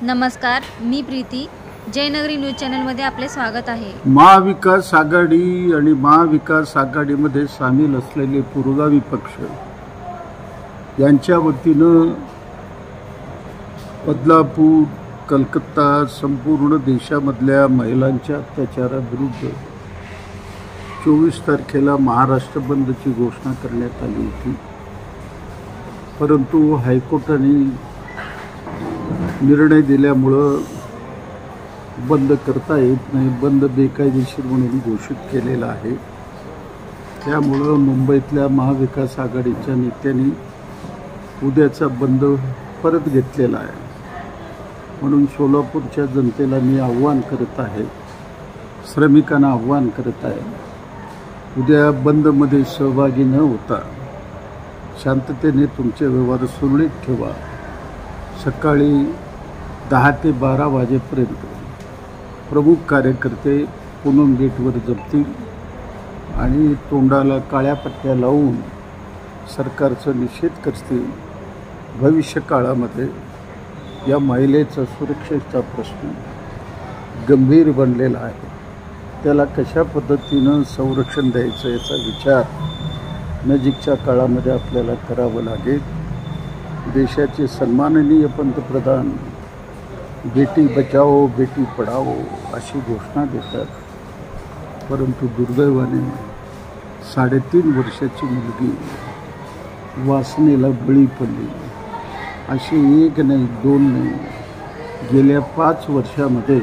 नमस्कार, मी प्रीती. जयनगरी न्यूज चॅनलमध्ये आपले स्वागत आहे. महाविकास आघाडी आणि महाविकास आघाडीमध्ये सामील असलेले पुरोगामी पक्ष यांच्या वतीनं बदलापूर, कलकत्ता, संपूर्ण देशामधल्या महिलांच्या अत्याचाराविरुद्ध 24 तारखेला महाराष्ट्र बंदची घोषणा करण्यात आली होती. परंतु हायकोर्टाने निर्णय दिल्यामुळं बंद करता येत नाही, बंद बेकायदेशीर म्हणून घोषित केलेला आहे. त्यामुळं मुंबईतल्या महाविकास आघाडीच्या नेत्यांनी उद्याचा बंद परत घेतलेला आहे. म्हणून सोलापूरच्या जनतेला मी आव्हान करत आहे, श्रमिकांना आव्हान करत आहे, उद्या बंदमध्ये सहभागी न होता शांततेने तुमचे व्यवहार सुरळीत ठेवा. सकाळी 10 ते 12 वाजेपर्यंत प्रमुख कार्यकर्ते पूनम गेटवर जमतील आणि तोंडाला काळ्या पट्ट्या लावून सरकारचा निषेध करतील. भविष्य काळामध्ये या महिलेचा सुरक्षेचा प्रश्न गंभीर बनलेला आहे. त्याला कशा पद्धतीनं संरक्षण द्यायचं याचा विचार नजीकच्या काळामध्ये आपल्याला करावं लागेल. देशाचे सन्माननीय पंतप्रधान बेटी बचाओ बेटी पढाओ अशी घोषणा देतात, परंतु दुर्दैवाने 3.5 वर्षाची मुलगी वासनेला बळी पडली. अशी 1 नाही 2 नाही, गेल्या 5 वर्षामध्ये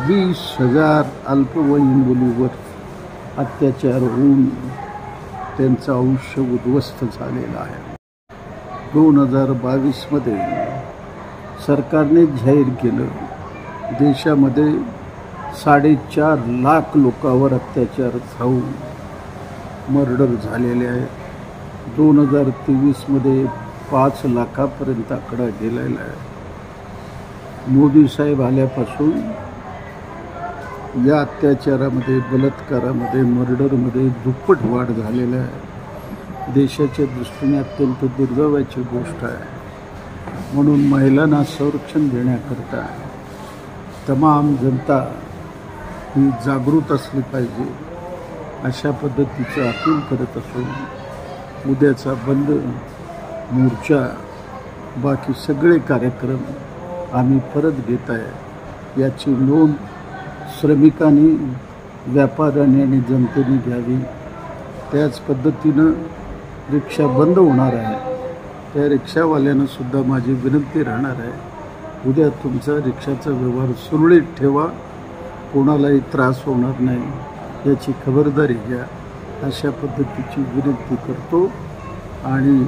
20,000 अल्पवयीन मुलीवर अत्याचार होऊन त्यांचं आयुष्य उद्ध्वस्त झालेलं आहे. 2022मध्ये सरकारने जाहीर केलं, देशामध्ये 4.5 लाख लोकांवर अत्याचार होऊन मर्डर झालेले आहे. 2023मध्ये 5 लाखापर्यंत आकडा गेलेला आहे. मोदी साहेब आल्यापासून या अत्याचारामध्ये, बलात्कारामध्ये, मर्डरमध्ये दुप्पट वाढ झालेला आहे. देशाच्या दृष्टीने अत्यंत दुर्दैवाची गोष्ट आहे. म्हणून महिलांना संरक्षण देण्याकरता तमाम जनता ही जागृत असली पाहिजे, अशा पद्धतीचं अपील करत असून उद्याचा बंद, मोर्चा, बाकी सगळे कार्यक्रम आम्ही परत घेत आहे. याची नोंद श्रमिकांनी, व्यापाऱ्यांनी आणि जनतेने घ्यावी. त्याच पद्धतीनं रिक्षा बंद होणार आहे. त्या रिक्षावाल्यांना सुद्धा माझी विनंती राहणार आहे, उद्या तुमचा रिक्षाचा व्यवहार सुरळीत ठेवा, कोणालाही त्रास होणार नाही याची खबरदारी घ्या, अशा पद्धतीची विनंती करतो. आणि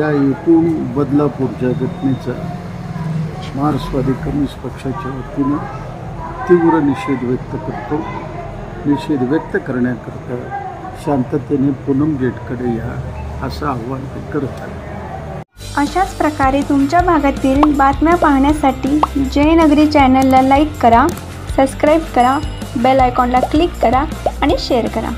या एकूण बदलापूरच्या घटनेचा मार्क्सवादी कम्युनिस्ट पक्षाच्या वतीनं तीव्र निषेध व्यक्त करतो. निषेध व्यक्त करण्याकरता शांततेने पूनम गेटकडे या असं आव्हान करत आहे. अशाच प्रकारे तुमच्या भागातील बातम्या पाहण्यासाठी जयनगरी चॅनलला लाईक करा, सबस्क्राईब करा, बेल आयकॉनला क्लिक करा आणि शेअर करा.